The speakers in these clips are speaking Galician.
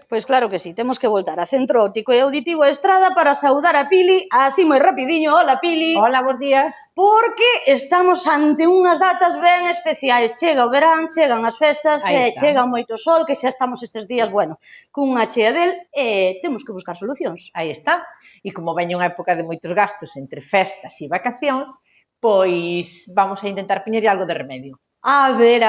Pois claro que sí, temos que voltar a Centro Óptico e Auditivo Estrada para saudar a Pili, así moi rapidiño. Hola, Pili. Hola, bons días. Porque estamos ante unhas datas ben especiais. Chega o verán, chegan as festas, chega moito sol, que xa estamos estes días, bueno, cunha chea del, e temos que buscar solucións. Aí está. E como veña unha época de moitos gastos entre festas e vacacións, pois vamos a intentar poñerlle algo de remedio. A ver,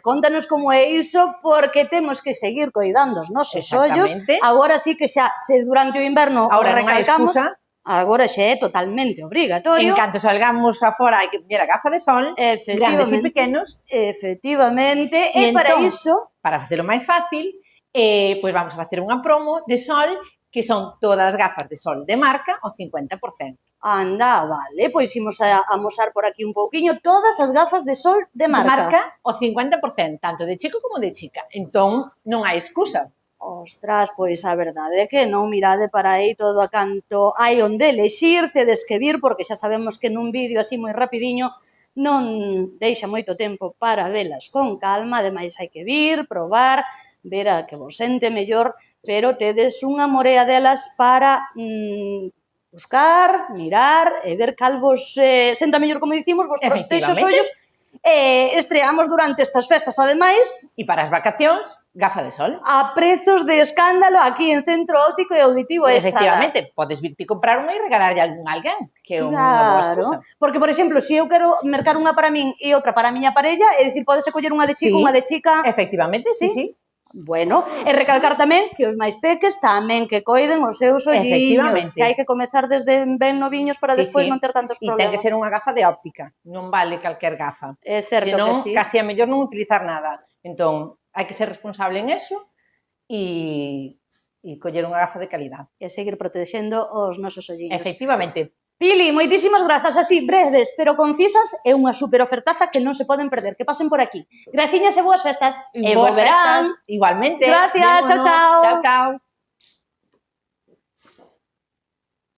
contanos como é iso, porque temos que seguir coidando os nosos ollos. Agora sí que xa, se durante o inverno agora recalcamos, agora xa é totalmente obrigatorio. En canto salgamos afora hai que poñer a gafa de sol, grandes e pequenos. Efectivamente, e para iso... Para facelo máis fácil, pois vamos a facer unha promo de sol, que son todas as gafas de sol de marca ao 50%. Anda, vale, pois imos a amosar por aquí un pouquiño todas as gafas de sol de marca. De marca ao 50%, tanto de chico como de chica. Entón, non hai excusa. Ostras, pois a verdade é que non mirade para aí todo a canto hai onde elexir, tedes que vir, porque xa sabemos que nun vídeo así moi rapidiño non deixa moito tempo para velas con calma, ademais hai que vir, probar, ver a que vos sente mellor, pero tedes unha morea delas para buscar, mirar e ver cal vos senta mellor, como dicimos, vos pexos ollos. Estreamos durante estas festas, ademais. E para as vacacións, gafa de sol. A prezos de escándalo aquí en Centro Óptico e Auditivo Estrada. Efectivamente, podes virte comprar unha e regalarlle a alguén, que é unha boa excusa. Porque, por exemplo, se eu quero mercar unha para min e outra para a miña parella, é dicir, podes coller unha de chico, unha de chica... Efectivamente, sí. Bueno, e recalcar tamén que os máis peques tamén que coiden os seus olliños, que hai que comezar desde ben noviños para despois non ter tantos problemas. E ten que ser unha gafa de óptica, non vale calquer gafa. É certo que sí. Senón, casi é mellor non utilizar nada. Entón, hai que ser responsable en eso e coller unha gafa de calidad. E seguir protexendo os nosos olliños. Efectivamente. Pili, moitísimas grazas, así, breves, pero concisas, é unha super ofertaza que non se poden perder, que pasen por aquí. Graciñas e boas festas. E bo verán. Igualmente. Gracias, chao, chao. Chao, chao.